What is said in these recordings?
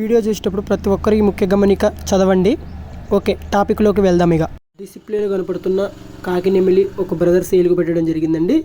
Video చూసేటప్పుడు ప్రతి ఒక్కరికి ముఖ్య గమనిక చదవండి. ఓకే, టాపిక్లోకి వెళ్దాం. ఇక డిసిప్లిన్ కనపడుతున్న కాకినెమిలి ఒక బ్రదర్ సేల్కు పెట్టడం జరిగిందండి.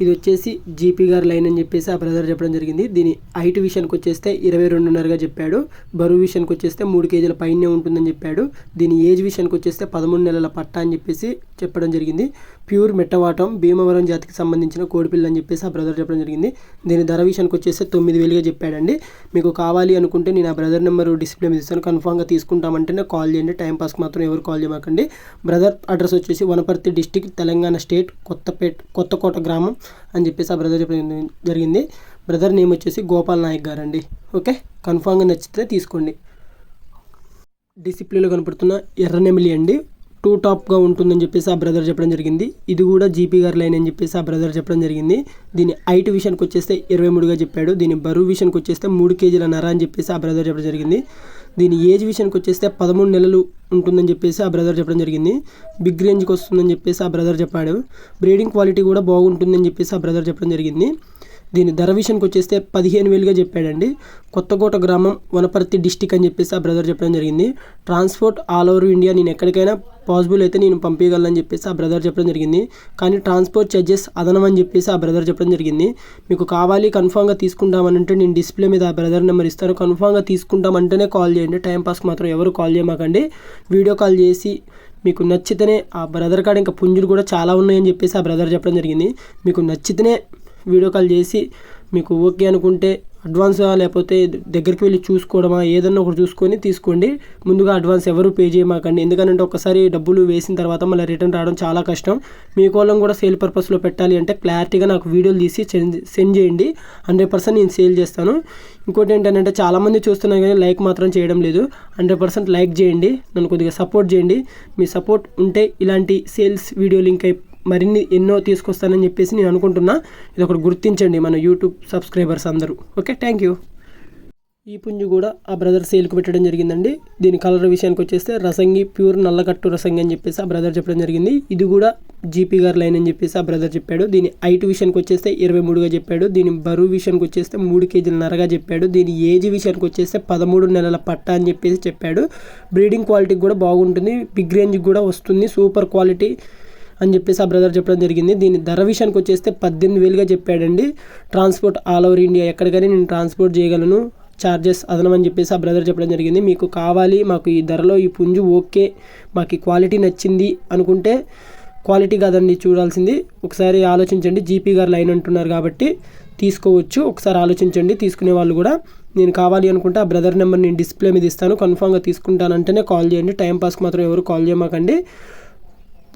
ఇది వచ్చేసి జీపీ గారి లైన్ అని చెప్పేసి ఆ బ్రదర్ చెప్పడం జరిగింది. దీని హైట్ విషయానికి వచ్చేస్తే 22.5గా చెప్పాడు. బరువు విషయానికి వచ్చేస్తే 3 కేజీల పైనే ఉంటుందని చెప్పాడు. దీని ఏజ్ విషయానికి వచ్చేస్తే 13 నెలల పట్టా అని చెప్పేసి చెప్పడం జరిగింది. ప్యూర్ మెట్టవాటం భీమవరం జాతికి సంబంధించిన కోడిపిల్ల అని చెప్పేసి ఆ బ్రదర్ చెప్పడం జరిగింది. దీని ధర విషయానికి వచ్చేస్తే 9,000గా చెప్పాడండి. మీకు కావాలి అనుకుంటే నేను ఆ బ్రదర్ నెంబర్ డిస్ప్లే మీద ఇస్తాను. కన్ఫామ్గా తీసుకుంటామంటేనే కాల్ చేయండి. టైంపాస్కి మాత్రం ఎవరు కాల్ చేయమాకండి. బ్రదర్ అడ్రస్ వచ్చేసి వనపర్తి డిస్టిక్, తెలంగాణ స్టేట్, కొత్తకోట గ్రామం అని చెప్పేసి ఆ బ్రదర్ చెప్పడం జరిగింది. బ్రదర్ నేమ్ వచ్చేసి గోపాల్ నాయక్ గారు అండి. ఓకే, కన్ఫామ్గా నచ్చితే తీసుకోండి. డిసిప్లిన్లో కనపడుతున్న ఎర్రనెమిలి అండి. 2 టాప్గా ఉంటుందని చెప్పేసి ఆ బ్రదర్ చెప్పడం జరిగింది. ఇది కూడా జీపీ గారి లైన్ అని చెప్పేసి ఆ బ్రదర్ చెప్పడం జరిగింది. దీని హైట్ విషయానికి వచ్చేస్తే 23గా చెప్పాడు. దీని బరువు విషయానికి వచ్చేస్తే 3 కేజీల నర అని చెప్పేసి ఆ బ్రదర్ చెప్పడం జరిగింది. దీని ఏజ్ విషయానికి వచ్చేస్తే 13 నెలలు ఉంటుందని చెప్పేసి ఆ బ్రదర్ చెప్పడం జరిగింది. బిగ్ రేంజ్కి వస్తుందని చెప్పేసి ఆ బ్రదర్ చెప్పాడు. బ్రీడింగ్ క్వాలిటీ కూడా బాగుంటుందని చెప్పేసి ఆ బ్రదర్ చెప్పడం జరిగింది. దీని ధర విషయానికి వచ్చేస్తే 15,000గా చెప్పాడండి. కొత్తకోట గ్రామం, వనపర్తి డిస్టిక్ అని చెప్పేసి ఆ బ్రదర్ చెప్పడం జరిగింది. ట్రాన్స్పోర్ట్ ఆల్ ఓవర్ ఇండియా, నేను ఎక్కడికైనా పాసిబుల్ అయితే నేను పంపించగలను చెప్పేసి ఆ బ్రదర్ చెప్పడం జరిగింది. కానీ ట్రాన్స్పోర్ట్ ఛార్జెస్ అదనం అని చెప్పేసి ఆ బ్రదర్ చెప్పడం జరిగింది. మీకు కావాలి కన్ఫామ్గా తీసుకుంటామనంటే నేను డిస్ప్లే మీద ఆ బ్రదర్ నెంబర్ ఇస్తాను. కన్ఫామ్గా తీసుకుంటామంటేనే కాల్ చేయండి. టైంపాస్కి మాత్రం ఎవరు కాల్ చేయమాకండి. వీడియో కాల్ చేసి మీకు నచ్చితేనే, ఆ బ్రదర్ కాడ ఇంకా పుంజులు కూడా చాలా ఉన్నాయని చెప్పేసి ఆ బ్రదర్ చెప్పడం జరిగింది. మీకు నచ్చితేనే వీడియో కాల్ చేసి మీకు ఓకే అనుకుంటే అడ్వాన్స్గా లేకపోతే దగ్గరికి వెళ్ళి చూసుకోవడమా ఏదన్నా ఒకటి చూసుకొని తీసుకోండి. ముందుగా అడ్వాన్స్ ఎవరు పే చేయమాకండి. ఎందుకంటే ఒకసారి డబ్బులు వేసిన తర్వాత మళ్ళీ రిటర్న్ రావడం చాలా కష్టం. మీ కోలం కూడా సేల్ పర్పస్లో పెట్టాలి అంటే క్లారిటీగా నాకు వీడియోలు తీసి సెండ్ చేయండి. 100% నేను సేల్ చేస్తాను. ఇంకోటి ఏంటంటే చాలామంది చూస్తున్నారు కానీ లైక్ మాత్రం చేయడం లేదు. 100% లైక్ చేయండి. నన్ను కొద్దిగా సపోర్ట్ చేయండి. మీ సపోర్ట్ ఉంటే ఇలాంటి సేల్స్ వీడియో లింక్ మరిన్ని ఎన్నో తీసుకొస్తానని చెప్పేసి నేను అనుకుంటున్నా. ఇది ఒకటి గుర్తించండి మన యూట్యూబ్ సబ్స్క్రైబర్స్ అందరూ. Okay, thank you. ఈ పుంజు కూడా ఆ బ్రదర్ సేల్కి పెట్టడం జరిగిందండి. దీని కలర్ విషయానికి వచ్చేస్తే రసంగి, ప్యూర్ నల్లకట్టు రసంగి అని చెప్పేసి ఆ బ్రదర్ చెప్పడం జరిగింది. ఇది కూడా జీపీ గారి లైన్ అని చెప్పేసి ఆ బ్రదర్ చెప్పాడు. దీని హైట్ విషయానికి వచ్చేస్తే 23గా చెప్పాడు. దీని బరువు విషయానికి వచ్చేస్తే 3 కేజీల నరగా చెప్పాడు. దీని ఏజ్ విషయానికి వచ్చేస్తే 13 నెలల పట్ట అని చెప్పేసి చెప్పాడు. బ్రీడింగ్ క్వాలిటీ కూడా బాగుంటుంది. బిగ్ రేంజ్కి కూడా వస్తుంది. సూపర్ క్వాలిటీ అని చెప్పేసి ఆ బ్రదర్ చెప్పడం జరిగింది. దీని ధర విషయానికి వచ్చేస్తే 18,000గా చెప్పాడండి. ట్రాన్స్పోర్ట్ ఆల్ ఓవర్ ఇండియా, ఎక్కడికైనా నేను ట్రాన్స్పోర్ట్ చేయగలను. ఛార్జెస్ అదనం అని చెప్పేసి ఆ బ్రదర్ చెప్పడం జరిగింది. మీకు కావాలి, మాకు ఈ ధరలో ఈ పుంజు ఓకే, మాకు ఈ క్వాలిటీ నచ్చింది అనుకుంటే, క్వాలిటీ కాదండి చూడాల్సింది, ఒకసారి ఆలోచించండి. జీపీ గారు లైన్ అంటున్నారు కాబట్టి తీసుకోవచ్చు. ఒకసారి ఆలోచించండి. తీసుకునే వాళ్ళు కూడా నేను కావాలి అనుకుంటే ఆ బ్రదర్ నెంబర్ నేను డిస్ప్లే మీద ఇస్తాను. కన్ఫామ్గా తీసుకుంటానంటేనే కాల్ చేయండి. టైంపాస్కి మాత్రం ఎవరు కాల్ చేయమాకండి.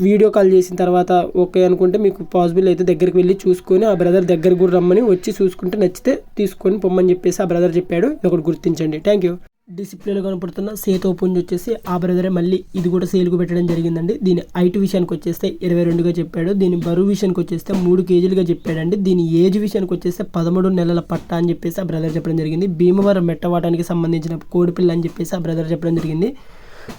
వీడియో కాల్ చేసిన తర్వాత ఓకే అనుకుంటే మీకు పాసిబుల్ అయితే దగ్గరికి వెళ్ళి చూసుకొని ఆ బ్రదర్ దగ్గర కూడా రమ్మని వచ్చి చూసుకుంటే నచ్చితే తీసుకొని పొమ్మని చెప్పేసి ఆ బ్రదర్ చెప్పాడు. ఇది ఒకటి గుర్తించండి. Thank you. డిసిప్లిన్లో కనపడుతున్న సేతో పుంజు వచ్చేసి ఆ బ్రదరే మళ్ళీ ఇది కూడా సేల్కు పెట్టడం జరిగిందండి. దీని హైట్ విషయానికి వచ్చేస్తే 22గా చెప్పాడు. దీని బరువు విషయానికి వచ్చేస్తే 3 కేజీలుగా చెప్పాడండి. దీని ఏజ్ విషయానికి వచ్చేస్తే 13 నెలల పట్ట అని చెప్పేసి ఆ బ్రదర్ చెప్పడం జరిగింది. భీమవరం మెట్టవాటానికి సంబంధించిన కోడిపిల్ల అని చెప్పేసి ఆ బ్రదర్ చెప్పడం జరిగింది.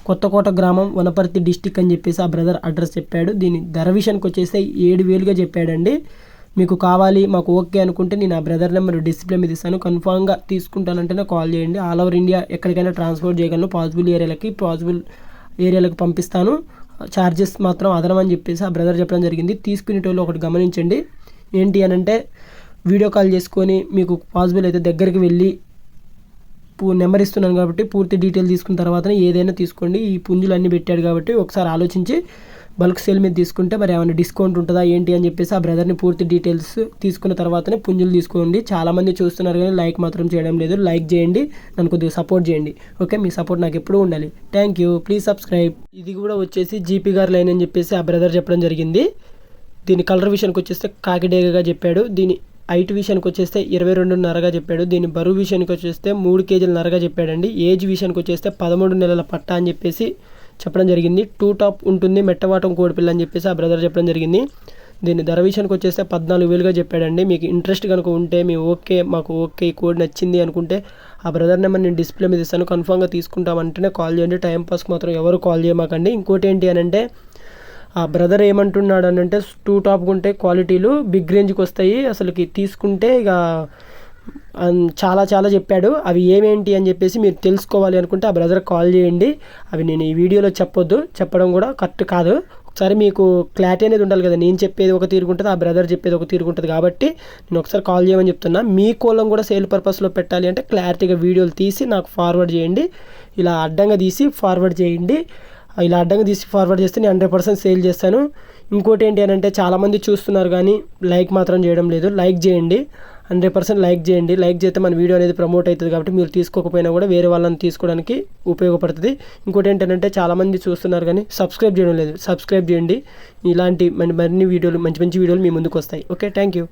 కొత్తకోట గ్రామం, వనపర్తి డిస్టిక్ అని చెప్పేసి ఆ బ్రదర్ అడ్రస్ చెప్పాడు. దీని ధర విషయానికి వచ్చేస్తే 7,000గా చెప్పాడండి. మీకు కావాలి, మాకు ఓకే అనుకుంటే నేను ఆ బ్రదర్ నెంబర్ డిస్ప్లే మీద ఇస్తాను. కన్ఫామ్గా తీసుకుంటానంటేనే కాల్ చేయండి. ఆల్ ఓవర్ ఇండియా ఎక్కడికైనా ట్రాన్స్పోర్ట్ చేయగలను. పాసిబుల్ ఏరియాలకు పంపిస్తాను. ఛార్జెస్ మాత్రం అదనం అని చెప్పేసి ఆ బ్రదర్ చెప్పడం జరిగింది. తీసుకునేటోళ్ళు ఒకటి గమనించండి. ఏంటి అనంటే వీడియో కాల్ చేసుకొని మీకు పాసిబుల్ అయితే దగ్గరికి వెళ్ళి నెంబర్ ఇస్తున్నాను కాబట్టి పూర్తి డీటెయిల్ తీసుకున్న తర్వాతనే ఏదైనా తీసుకోండి. ఈ పుంజులు అన్నీ పెట్టాడు కాబట్టి ఒకసారి ఆలోచించి బల్క్ సేల్ మీద తీసుకుంటే మరి ఏమైనా డిస్కౌంట్ ఉంటుందా ఏంటి అని చెప్పేసి ఆ బ్రదర్ని పూర్తి డీటెయిల్స్ తీసుకున్న తర్వాతనే పుంజులు తీసుకోండి. చాలామంది చూస్తున్నారు కానీ లైక్ మాత్రం చేయడం లేదు. లైక్ చేయండి, నన్ను కొద్దిగా సపోర్ట్ చేయండి. ఓకే, మీ సపోర్ట్ నాకు ఎప్పుడూ ఉండాలి. Thank you. Please subscribe. ఇది కూడా వచ్చేసి జీపీ గారి లైన్ అని చెప్పేసి ఆ బ్రదర్ చెప్పడం జరిగింది. దీని కలర్ విషయానికి వచ్చేస్తే కాకిడేగగా చెప్పాడు. దీని హైట్ విషయానికి వచ్చేస్తే 22.5గా చెప్పాడు. దీని బరువు విషయానికి వచ్చేస్తే 3 కేజీల నరగా చెప్పాడండి. ఏజ్ విషయానికి వచ్చేస్తే 13 నెలల పట్ట అని చెప్పేసి చెప్పడం జరిగింది. 2 టాప్ ఉంటుంది. మెట్టవాటం కోడిపిల్ల అని చెప్పేసి ఆ బ్రదర్ చెప్పడం జరిగింది. దీని ధర విషయానికి వచ్చేస్తే 14,000గా చెప్పాడండి. మీకు ఇంట్రెస్ట్ కనుక ఉంటే మాకు ఓకే ఈ కోడ్ నచ్చింది అనుకుంటే ఆ బ్రదర్ నెంబర్ నేను డిస్ప్లే మీద ఇస్తాను. కన్ఫామ్గా తీసుకుంటామంటేనే కాల్ చేయండి. టైంపాస్కి మాత్రం ఎవరు కాల్ చేయమాకండి. ఇంకోటి ఏంటి అనంటే ఆ బ్రదర్ ఏమంటున్నాడు అనంటే 2 టాప్గా ఉంటే క్వాలిటీలు బిగ్ రేంజ్కి వస్తాయి. అసలుకి తీసుకుంటే ఇక చాలా చాలా చెప్పాడు. అవి ఏమేంటి అని చెప్పేసి మీరు తెలుసుకోవాలి అనుకుంటే ఆ బ్రదర్ కాల్ చేయండి. అవి నేను ఈ వీడియోలో చెప్పడం కూడా కరెక్ట్ కాదు. ఒకసారి మీకు క్లారిటీ అనేది ఉండాలి కదా, నేను చెప్పేది ఒక తీరుగుంటుంది, ఆ బ్రదర్ చెప్పేది ఒక తీరుగుంటుంది. కాబట్టి నేను ఒకసారి కాల్ చేయమని చెప్తున్నా. మీ కోళ్ళం కూడా సేల్ పర్పస్లో పెట్టాలి అంటే క్లారిటీగా వీడియోలు తీసి నాకు ఫార్వర్డ్ చేయండి. ఇలా అడ్డంగా తీసి ఫార్వర్డ్ చేయండి. ఇలా అడ్డంగా తీసి ఫార్వర్డ్ చేస్తే నేను 100% సేల్ చేస్తాను. ఇంకోటి ఏంటి అని అంటే చాలామంది చూస్తున్నారు కానీ లైక్ మాత్రం చేయడం లేదు. లైక్ చేయండి, 100% లైక్ చేయండి. లైక్ చేస్తే మన వీడియో అనేది ప్రమోట్ అవుతుంది. కాబట్టి మీరు తీసుకోకపోయినా కూడా వేరే వాళ్ళని తీసుకోవడానికి ఉపయోగపడుతుంది. ఇంకోటి ఏంటంటే చాలామంది చూస్తున్నారు కానీ సబ్స్క్రైబ్ చేయడం లేదు. సబ్స్క్రైబ్ చేయండి. ఇలాంటి మరిన్ని వీడియోలు, మంచి మంచి వీడియోలు మీ ముందుకు వస్తాయి. Okay, thank you.